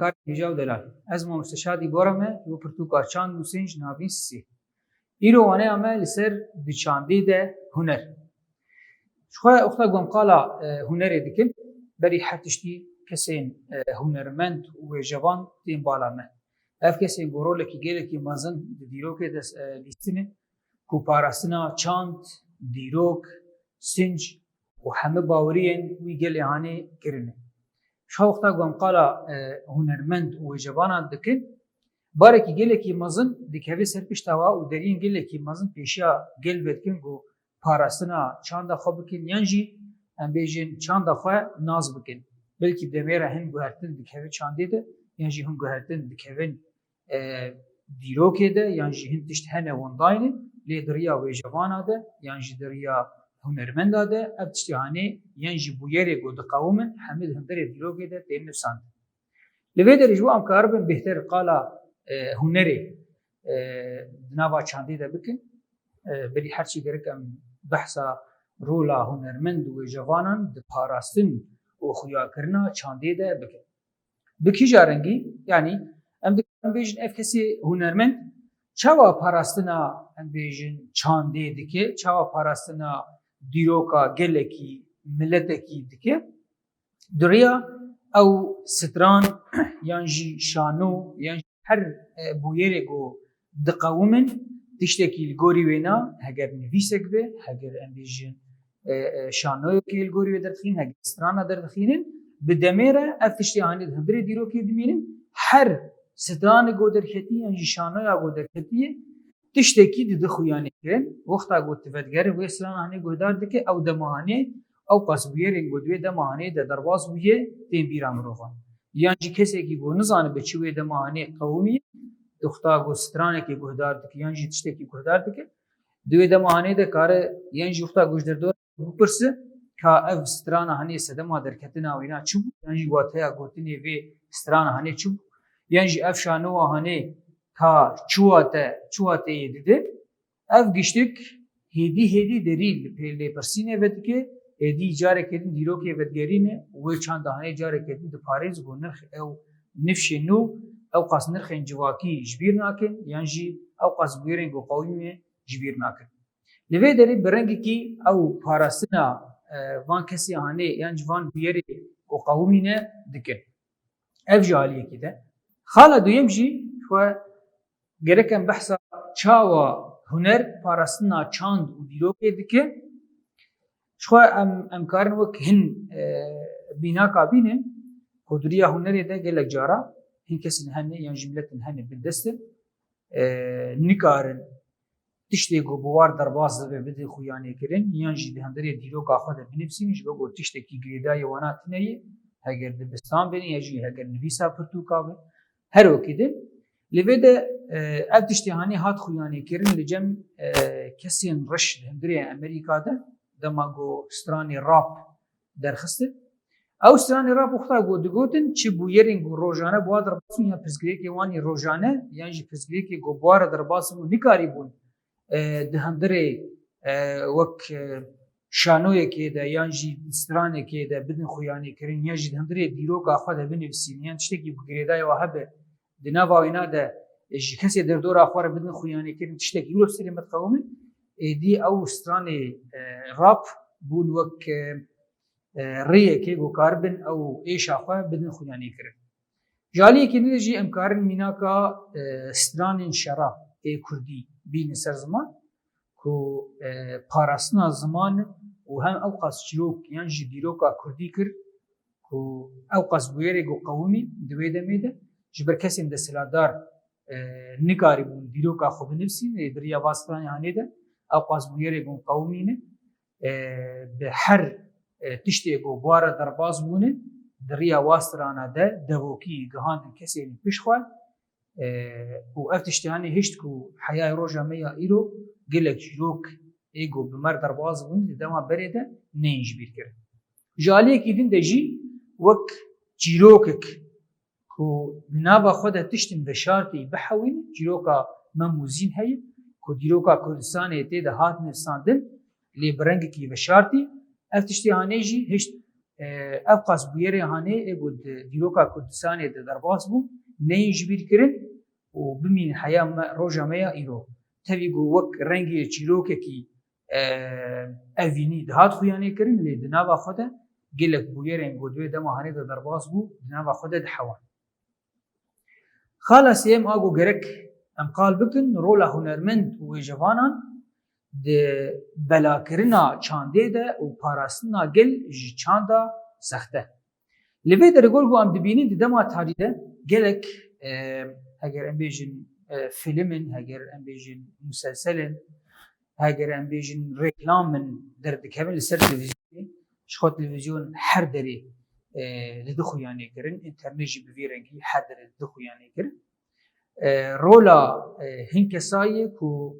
kar hijav delal. Ez ma müsteşadi borame û pirtûka çand û sênj navîn sî. Îro waneya me li ser di çandê de huner. Ji xwe oxta gom qala hunerê dikin, berî her tiştî kesên hunermend û wêjevan tên bala me. Ev kesên gorolekî gelekî mezin di dîrokê de lîstîne ku parastina çand, dîrok, sînc û hemû baweriyên wî gelê hanê kirine. Ji wexta gom qala hunermend û wêjevanan dikin, barekî gelekî mezin dikeve ser pişta wan û deriyên gelekî mezin pêşiya gel vedikin ku parastina çanda xwe bikin yan jî em bêjin çanda xwe naz bikin. Belkî demêre hin guhertin dikeve çandê de yan jî hin guhertin dikevin dîrokê de yan jî hin tişt hene wendayîne lê diriya wêjevana de yan jî diriya hunermenda de ev tiştî hanê yan jî bûyerê ku diqewimin hemû di hundirê dîrokê de tên nivîsandin. Li vê derê ji bo em karibin bêhter qala hunerê di nava çandê de bikin. Berî her çî gerek em behsa rola hunermend û wêjevanan di parastin û xuyakirina çandê de bikin. Bi kîja rengî yanî em dikarin bêjin ev kesê hunermend çawa parastina em bêjin çandê dike, çawa parastina dîroka gelekî miletekî dike. Diriya ew stran yan jî şano yan jî her bûyerê ku diqewimin tiştekî li gorî wê na heger nivîsek be, heger em bêjin şanoyekê li gorî wê derdixînin, heger strana derdixînin, bi demê re ev tiştê hanê di hundirê dîrokê dimînin, her stranê ku derketî yan jî şanoya ku derketîye tiştekî di dixuyanê kirin. Wexta ku tivedgerê wê stran hanê guhdar dike ew demahanê ew qas bûyerên ku divê demahanê de derbas bûye tên bîra mirovan. Yan jî kesekî ku nizane bi çi wê demahanê qewimiye dixta ku stranekê guhdar dike yan jî tiştekî guhdar dike. Di wê demahanê de kare yan jî wexta ku ji derdora bipirse ka ev strana hanê sedema derketina wê na çi bû yan jî wateya gotinê vê strana hanê çi bû yan jî ev şanowa hanê ka çi wateyê dide ev giştik hêdî derî li lêpirsînê vedike hêdî carekê din dîrokê vedgerîne wê çanda hanê carekê din diparêz ku nirx ew nifşê nû ew qas nirxên civakî ji bîr nakin yan jî ew qas bûyerên ku qewîmê ji bîr nakin. Li vê derê bi rengekî ew parastina van kesê hanê yan ji van bûyerê ku qewimî ne dikin. Ev jî aliyekî de. Xala duyem jî xwe gerek em behsa çawa huner parastina çand û dîrokê dike. Ji xwe em karin wek hin bînaka bînin ku diriya hunerê de gelek cara hin kesên hene yan jî miletin hene bi destin nikarin tiştê ku bi war derbas dibe bidin xuyanê kirin yan jî di hundirê dîroka xwe de binivîsînin ji bo ku tiştekî girêdayê wana tune ye heger dibistan bên ya jî heger nivîsa pirtûka be her wekî din. Li vê de ev tiştê hanê hat xuyanê kirin li cem kesên reş di hundirê Amerîka de dema ku stranê rap derxistin. Ew stranê rap wexta ku digotin çi bûyerên ku rojane bi wa derbas bûn ya pirsgirêkê wan ê rojane yan jî pirsgirêkê ku bi wa re derbas bûn nikarî bûn di hundirê wek şanoyekê de yan jî stranekê de bidin xuyanê kirin yan jî di hundirê dîroka xwe de binivîsînin yan tiştekî ku girêdayê wa hebe di nava wê na de ji kesê derdora xwe re bidin xuyanê kirin tiştekî wilo serê me diqewimin êdî ew stranê rap bûn wek rêyekê ku karibin ew êşa xwe bidin xuyanê kirin. Ji aliyekê din de jî em karin mînaka stranên şera ê Kurdî bînin ser ziman ku parastina zimanin û hem ew qas çîrok yan jî dîroka Kurdî kir ku ew qas bûyerê ku qewimî di wê demê de ji ber kesên desthilatdar nikarî bûn dîroka xwe binivîsîn ê diriya va stranê hanê de ew qas bûyerê ku qewimî ne bi her tiştê ku bi wa re derbas bûne diriya wa strana de devokî gihandin kesên pişt xwe û ev tiştê hanê hişt ku heyayê roja me ya îro gelek çîrok ê ku bi mer derbas bûn di dema berê de neyên ji bîr kirin. Ji aliyekî din de jî wek çîrokek ku di nava xwe de tiştên veşartî bihewîn çîroka me mûzîn heye ku dîroka Kurdistanê tê de hat nivîsandin lê bi rengekî veşartî ev tiştê hanê jî hişt ev qas bûyerê hanê ê got dîroka Kurdistanê de derbas bû neyên ji bîr kirin û bimînin heya me roja me ya îro tevî got wek rengê çîrokekî evînî dihat xuyanê kirin lê di nava xwe de gelek bûyerên got wê dema hanê de derbas bû di nava xwe de dihewan. Xala sêyem a got gerek em qal bikin rola hunermend û wêjevanan di belakirina çandê de û parastina gel ji çanda sexte. Li vê dergor got em dibînin di dema tarî de gelek heger em bêjin filmin, heger em bêjin muselselin, heger em bêjin reklamın derdikevin li ser televîzyonê ji xwe televîzyon her derê li dixuyanê kirin, internet jî bi vê rengî her derê li dixuyanê kirin. Rola hin kesayê ku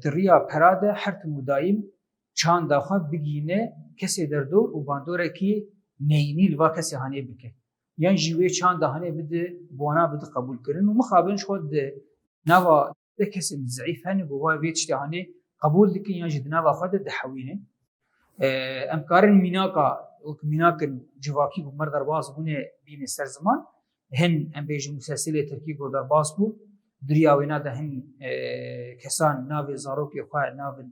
di riya pera de her tim û daîm çanda xwe bigîne kesê derdor û bandorekî neyînî li va kesê hanê bike. Yan jî wê çanda hanê bide bi wana bide qebûl kirin û mixabin ji xwe di nava de kesên zîf hene bi wa vê tiştê hanê qebûl dikin yan jî di nava xwe de dihewînin. Em karin mînaka wek mînakên civakî û mir derbas bûnê bînin ser ziman hin em bêjin muselselê Tirkî got derbas bû diriya wê ne de hin kesan navê zarokê xwe navên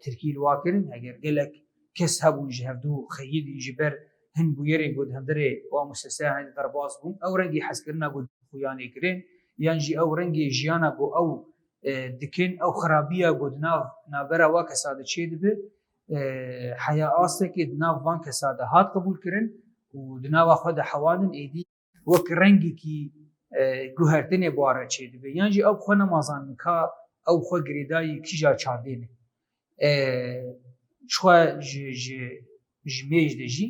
Tirkî li wa kirin heger gelek kes hebûn ji hevdû xeyîdîn ji ber hin bûyerên got hundirê wa muselsela hanê de derbas bûn ew rengî hezkirina got xuyanê kirin yan jî ew rengê jiyana got ew dikin ew xirabiya got navbera wa kesa de çê dibe heya astekê di nav van kesa de hat qebûl kirin û di nava xwe de hewanin êdî wek rengekî guhertinê buware çê dibe yan jî ew xwe nemazanin ka ew xwe girêdayî kîja çandê ne. Xwe ji mêj de jî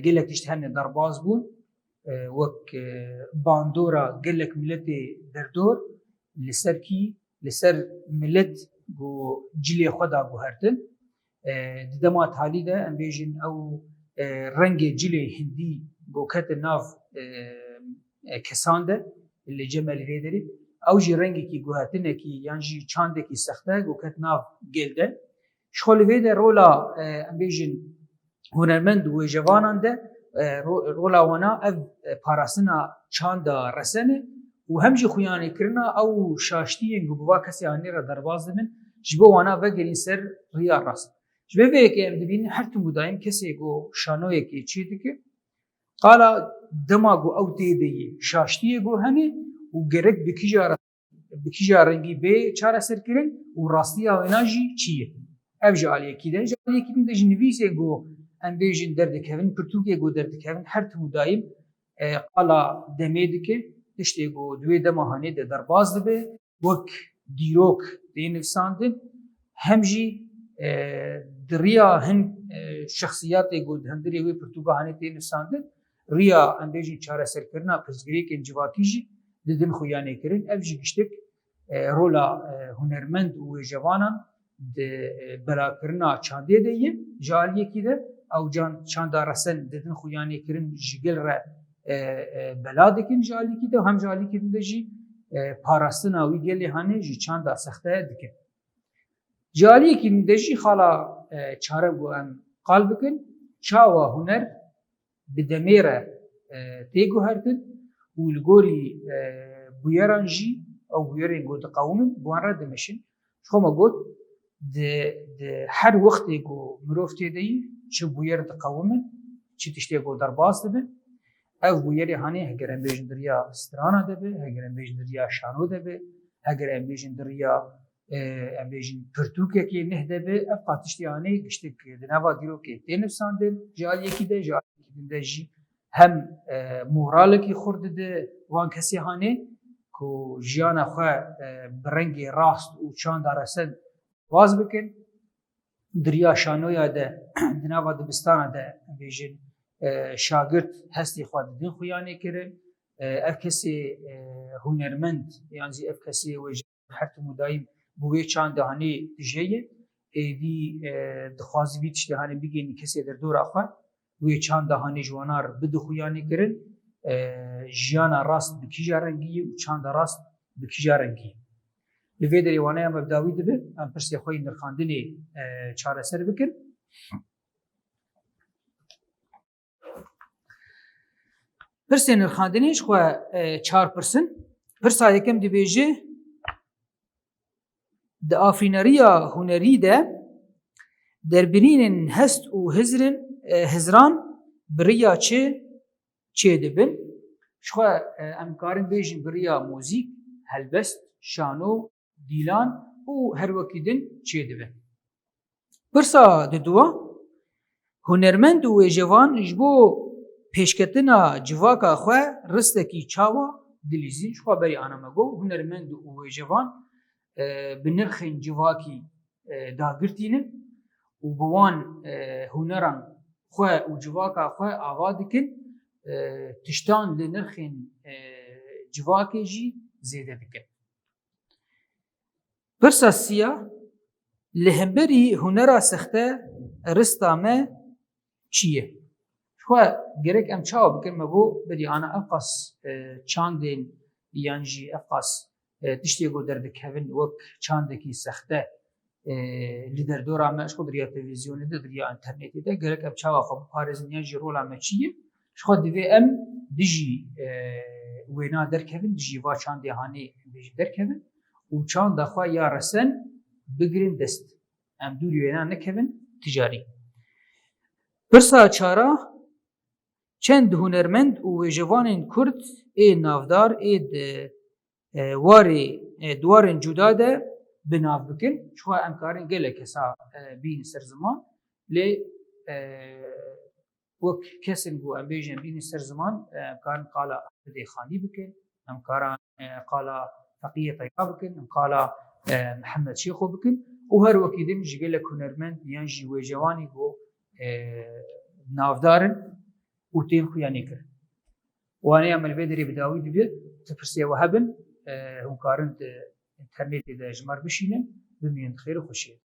gelek tişt hene derbas bûn wek bandora gelek milletê derdor li ser kî li ser millet got cilê xwe da guhertin di dema talî de em bêjin ew rengê cilê hindî got ketin nav kesan de li ceme li vê derê ew jî rengekî guhertinekî yan jî çandekî sexte got ket nav gel de ji xwe li vê de rola em bêjin hunermend û wêjevanan de rola wana ev parastina çanda resene û hem jî xuyanêkirina ew şaştiyên got bi va kesê hanê re derbas dibin ji bo wana vegerîn ser riya rast. Ji vê vêyekê em dibînin her tim û daîm kesê got şanoyekê çê dike qala dema got ew tê de yê şaştiyê got hene û gerek bi kîja rengî bê çareserkirin û rastiya wê ne jî çi ye. Ev ji aliyekî de ji aliyekî din de jî nivîsê got em bêjin derdikevin pirtûkê got derdikevin her tim û daîm qala demê dike tiştê got di wê dema hanê de derbas dibe wek dîrok tê nivîsandin hem jî di riya hin şexsiyatê got hundirê wê pirtûka hanê tê nivîsandin riya em bêjin çareserkirina pirsgirêkên civakî jî di din xuyanê kirin ev jî giştek rola hunermend û wêjevanan di belakirina çandê de ye ji aliyekî de ew çanda resen di din xuyanê kirin ji gel re bela dikin ji aliyekî de hem ji aliyekî din de jî parastina wî gelê hanê ji çanda sexte dikin. Ji aliyekî din de jî xala çare got em qal bikin çawa huner bi demê re tê guhertin û li gorî bûyeran jî ew bûyerên got diqewmin bi wan re dimeşin. Ji xwe me got di her wextê got mirov tê de yî çi bûyer diqewimin çi tiştê got derbas dibin ev bûyerê hanê heger em bêjin di riya strana de be heger em bêjin di riya şano de be heger em bêjin di riya em bêjin pirtûkekê neh de be ev qat tiştê hanê giştek di nava dîrokê tê nivîsandin ji aliyekî de ji aliyekî din de jî hem moralekî xurt dide wan kesê hanê ku jiyana xwe bi rengê rast û çanda resen baz bikin di riya şanoya de di nava dibistana de em bêjin şagirt hestê xwe di din xuyanê kirin ev kesê hunermend yan jî ev kesê her tim û daîm bi wê çanda hanê dijeye êdî dixwazî vî tiştê hanê bigênî kesê derdora xwe wê çanda hanê ji wanar bide xuyanê kirin jiyana rast bi kîja rengî ye û çanda rast bi kîja rengî ye. Li vê derê waneya me bi dawî dibe em pirsê xwe yê nirxandinê çareser bikin. Pirsên nirxandinê ji xwe çar pirsin. Pirsa yekem dibêje di afîneriya hunerî de derbirînên hest û hizran biriya çê dibin. Ji xwe em karin bêjin biriya mûzîk, helbest, şano, dîlan û her wekî din çê dibin. Pirsa di duwa hunermend û wêjevan ji bo pêşketina civaka xwe ristekî çawa dilîzîn. Ji xwe berî ana me got hunermend û wêjevan bi nirxên civakî dagirtînin û bi wan huneran xwe û civaka xwe ava dikin, tiştan li nirxên civakê jî zêde dikin. Pirsa sîya li hemberî hunera sexte rista me çi ye? Ji xwe gerek em çawa bikin me got berî ana ev qas çandên yan jî ev qas tiştê got derdikevin wek çandekî sexte li derdora me ji xwe diriya televîzyonê de diriya internetê de gerek em çawa xwe biparêzin yan jî rola me çi ye? Ji xwe divê em dijî wêna derkevin, dijî va çandê hanê bêjin derkevin û çanda xwe ya resen bigirin dest. Em dûrî wêna nekevin ticarî. Pirsa çara çend hunermend û wêjevanên Kurd ê navdar ê di dwarên cuda de binav bikin. Ji xwe em karin gelek kesa bînin ser ziman lê wek kesên ku em bêjin bînin ser ziman em karin qala Ahmedê Xanî bikin, em karin qala Feqîyê Teyba bikin, em qala Mihemed Şêxo bikin û her wekî din ji gelek hunermend yan jî wêjevanî got navdarin û tên xuyanî kirin. Waneya me li vê derê bi dawî dibe ti pirsê we hebin hûn karin di internetê de ji me re bişînin bimînin xêr û xweşiyê.